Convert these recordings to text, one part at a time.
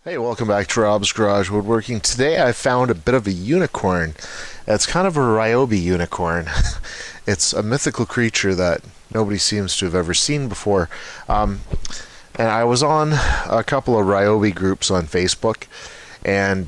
Hey, welcome back to Rob's Garage Woodworking. Today I found a bit of a unicorn. It's kind of a Ryobi unicorn. It's a mythical creature that nobody seems to have ever seen before. And I was on a couple of Ryobi groups on Facebook, and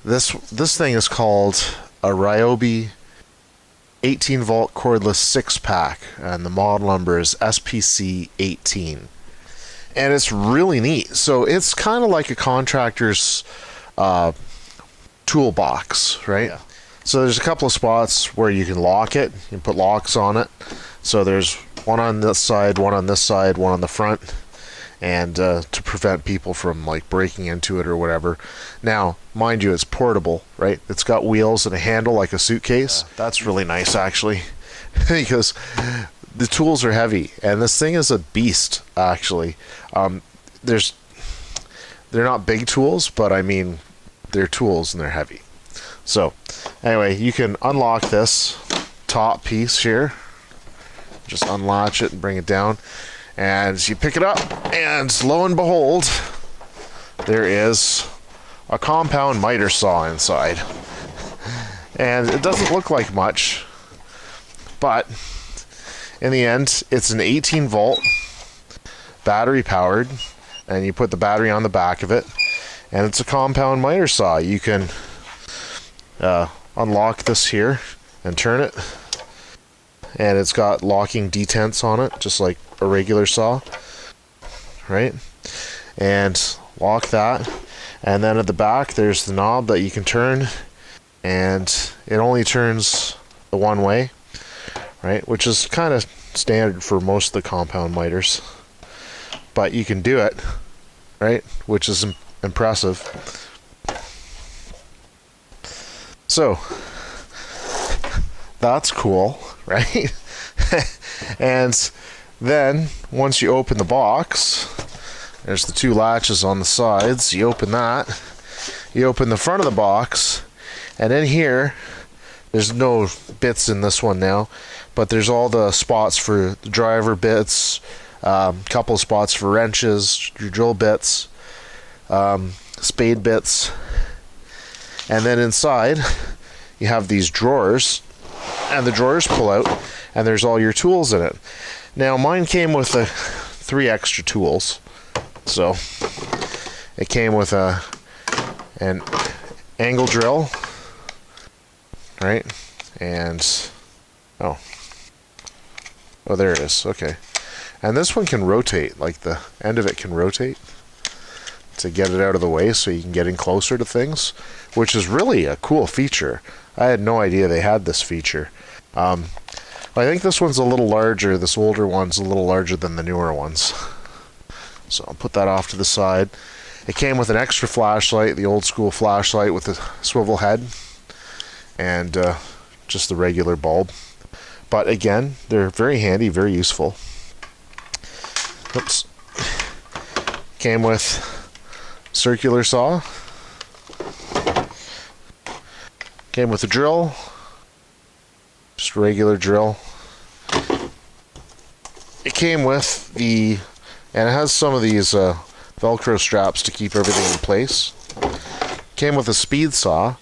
this thing is called a Ryobi 18 volt cordless 6-pack, and the model number is SPC18. And it's really neat. So it's kind of like a contractor's toolbox, right? Yeah. So there's a couple of spots where you can lock it. You can put locks on it. So there's one on this side, one on this side, one on the front, and to prevent people from like breaking into it or whatever. Now, mind you, it's portable, right? It's got wheels and a handle like a suitcase. Yeah. That's really nice, actually, because the tools are heavy, and this thing is a beast, actually. They're not big tools, but I mean, they're tools and they're heavy. So, anyway, you can unlock this top piece here. Just unlatch it and bring it down. And you pick it up, and lo and behold, there is a compound miter saw inside. And it doesn't look like much, but in the end, it's an 18 volt, battery powered, and you put the battery on the back of it, and it's a compound miter saw. You can unlock this here and turn it, and it's got locking detents on it, just like a regular saw, right? And lock that, and then at the back there's the knob that you can turn, and it only turns the one way, right? Which is kind of standard for most of the compound miters, but you can do it, right? Which is impressive. So that's cool, right? And then once you open the box, there's the two latches on the sides. You open that, you open the front of the box, and in here there's no bits in this one now, but there's all the spots for the driver bits, couple of spots for wrenches, your drill bits, spade bits, and then inside you have these drawers, and the drawers pull out, and there's all your tools in it. Now mine came with 3 extra tools, so it came with an angle drill, right? And oh, there it is. Okay. And this one can rotate, like the end of it can rotate to get it out of the way so you can get in closer to things, which is really a cool feature. I had no idea they had this feature. I think this one's a little larger. This older one's a little larger than the newer ones. So I'll put that off to the side. It came with an extra flashlight, the old school flashlight with a swivel head, and just the regular bulb. But again, they're very handy, very useful. Oops. Came with circular saw. Came with a drill. Just a regular drill. It came with and it has some of these Velcro straps to keep everything in place. Came with a speed saw.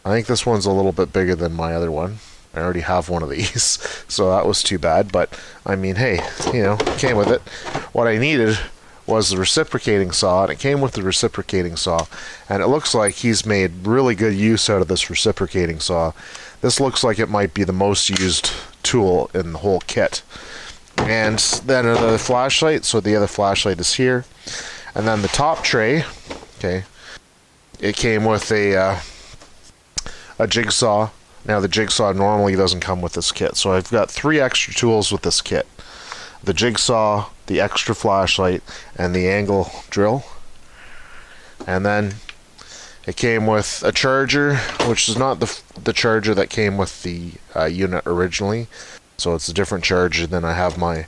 I think this one's a little bit bigger than my other one. I already have one of these, so that was too bad, but I mean, hey, you know, it came with it. What I needed was the reciprocating saw, and it came with the reciprocating saw, and it looks like he's made really good use out of this reciprocating saw. This looks like it might be the most used tool in the whole kit. And then another flashlight, so the other flashlight is here. And then the top tray, okay, it came with a jigsaw. Now the jigsaw normally doesn't come with this kit, so I've got 3 extra tools with this kit. The jigsaw, the extra flashlight, and the angle drill. And then it came with a charger, which is not the charger that came with the unit originally. So it's a different charger than I have my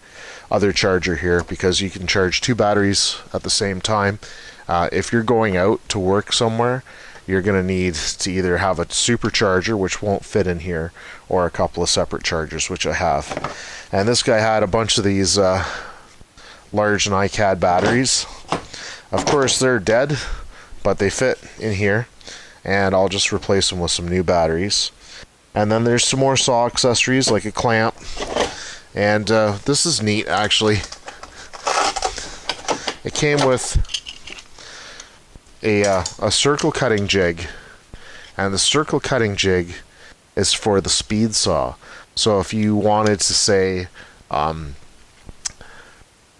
other charger here, because you can charge 2 batteries at the same time. If you're going out to work somewhere, you're going to need to either have a supercharger, which won't fit in here, or a couple of separate chargers, which I have. And this guy had a bunch of these large NiCad batteries. Of course, they're dead, but they fit in here, and I'll just replace them with some new batteries. And then there's some more saw accessories, like a clamp, and this is neat, actually. It came with a circle cutting jig, and the circle cutting jig is for the speed saw. So if you wanted to, say,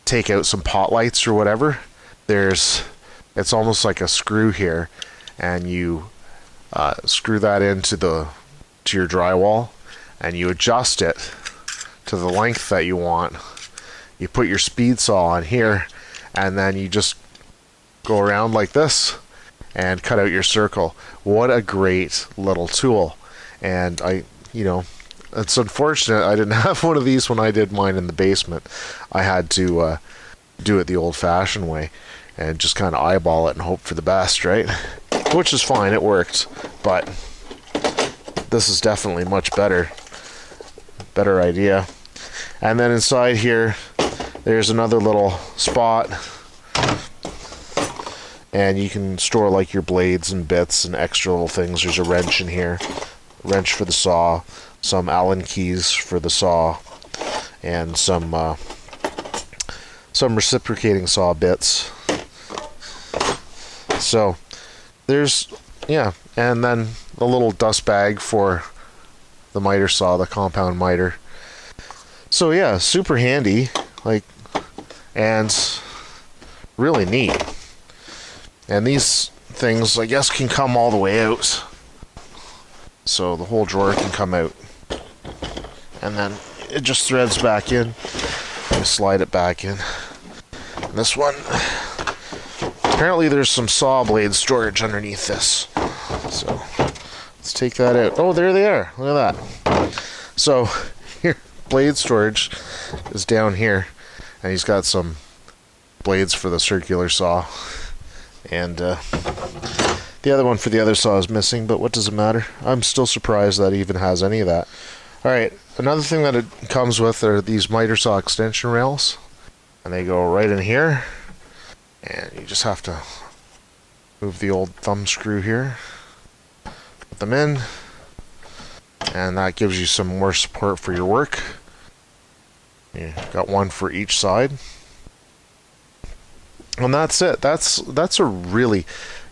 take out some pot lights or whatever, it's almost like a screw here, and you screw that into your drywall, and you adjust it to the length that you want. You put your speed saw on here, and then you just go around like this and cut out your circle. What a great little tool. And it's unfortunate I didn't have one of these when I did mine in the basement. I had to do it the old-fashioned way and just kind of eyeball it and hope for the best, right? Which is fine, it worked, but this is definitely much better idea. And then inside here, there's another little spot, and you can store like your blades and bits and extra little things. There's a wrench in here, wrench for the saw, some Allen keys for the saw, and some reciprocating saw bits. So there's, and then a little dust bag for the miter saw, the compound miter. So yeah, super handy, and really neat. And these things, I guess, can come all the way out. So the whole drawer can come out. And then it just threads back in. You slide it back in. And this one, apparently there's some saw blade storage underneath this. So let's take that out. Oh, there they are. Look at that. So here, blade storage is down here. And he's got some blades for the circular saw. And the other one for the other saw is missing, but what does it matter? I'm still surprised that it even has any of that. Alright, another thing that it comes with are these miter saw extension rails. And they go right in here. And you just have to move the old thumb screw here. Put them in. And that gives you some more support for your work. You got one for each side. And that's it. That's a really,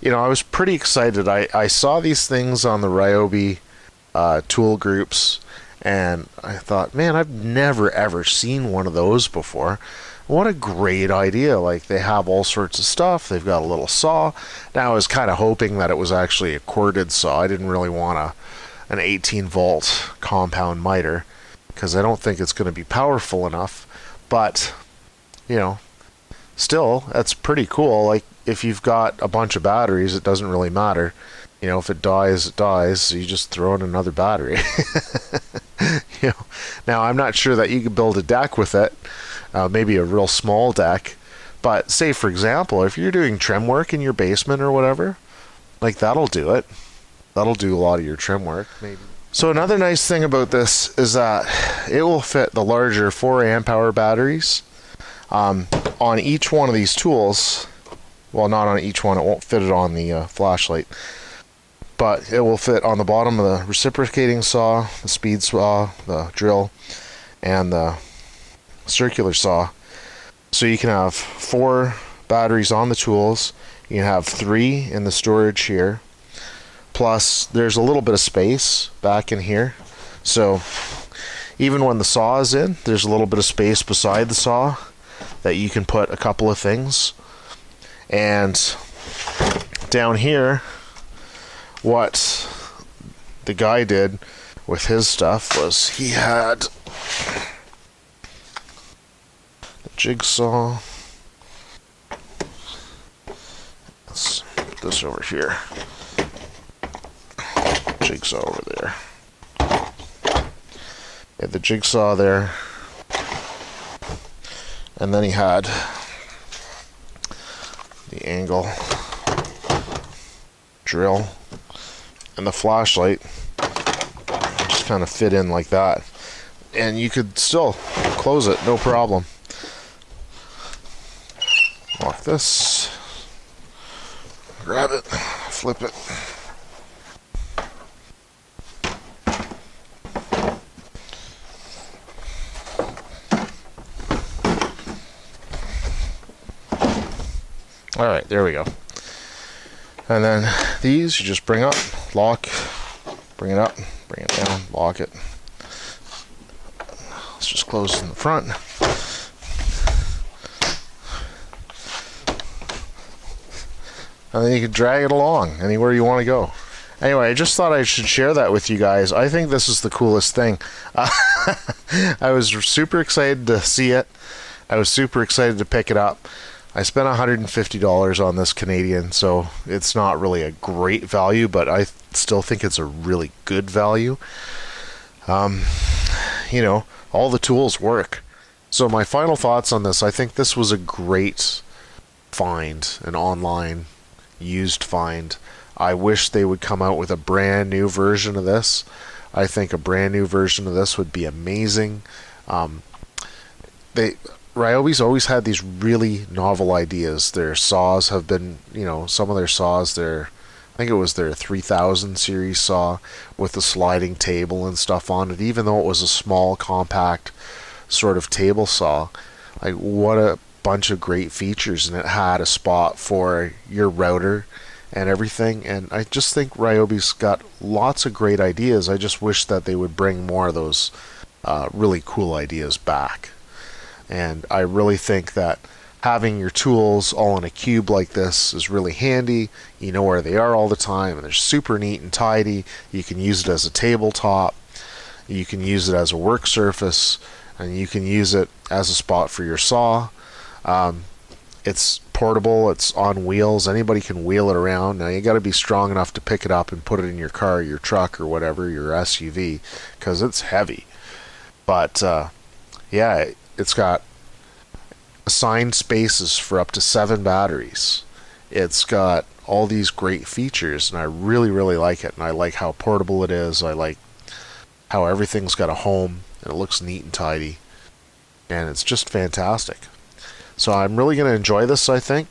I was pretty excited. I saw these things on the Ryobi tool groups, and I thought, man, I've never ever seen one of those before. What a great idea. Like, they have all sorts of stuff. They've got a little saw. Now I was kind of hoping that it was actually a corded saw. I didn't really want an 18-volt compound miter, because I don't think it's going to be powerful enough. But, still, that's pretty cool. Like, if you've got a bunch of batteries, it doesn't really matter. If it dies, it dies. So you just throw in another battery. Now, I'm not sure that you could build a deck with it. Maybe a real small deck. But say, for example, if you're doing trim work in your basement or whatever, that'll do it. That'll do a lot of your trim work, maybe. So another nice thing about this is that it will fit the larger 4 amp hour batteries. On each one of these tools, well, not on each one, it won't fit it on the flashlight, but it will fit on the bottom of the reciprocating saw, the speed saw, the drill, and the circular saw. So you can have 4 batteries on the tools. You can have 3 in the storage here, plus there's a little bit of space back in here. So even when the saw is in, there's a little bit of space beside the saw that you can put a couple of things. And down here, what the guy did with his stuff was he had the jigsaw. Let's put this over here. Jigsaw over there. He had the jigsaw there. And then he had the angle drill and the flashlight just kind of fit in like that. And you could still close it, no problem. Lock this. grab it, flip it. All right, there we go. And then these you just bring up, lock, bring it up, bring it down, lock it. Let's just close in the front. And then you can drag it along anywhere you want to go. Anyway, I just thought I should share that with you guys. I think this is the coolest thing. I was super excited to see it. I was super excited to pick it up. I spent $150 on this Canadian, so it's not really a great value, but I still think it's a really good value. You know, all the tools work. So my final thoughts on this, I think this was a great find, an online used find. I wish they would come out with a brand new version of this. I think a brand new version of this would be amazing. Ryobi's always had these really novel ideas. Their saws have been, you know, some of their saws, I think it was their 3000 series saw with the sliding table and stuff on it, even though it was a small, compact sort of table saw. Like, what a bunch of great features, and it had a spot for your router and everything. And I just think Ryobi's got lots of great ideas. I just wish that they would bring more of those really cool ideas back. And I really think that having your tools all in a cube like this is really handy. You know where they are all the time, and they're super neat and tidy. You can use it as a tabletop, you can use it as a work surface, and you can use it as a spot for your saw. It's portable, it's on wheels, anybody can wheel it around. Now you got to be strong enough to pick it up and put it in your car, your truck, or whatever, your SUV, because it's heavy. But yeah, it's got assigned spaces for up to 7 batteries. It's got all these great features, and I really, really like it. And I like how portable it is. I like how everything's got a home, and it looks neat and tidy. And it's just fantastic. So I'm really going to enjoy this, I think.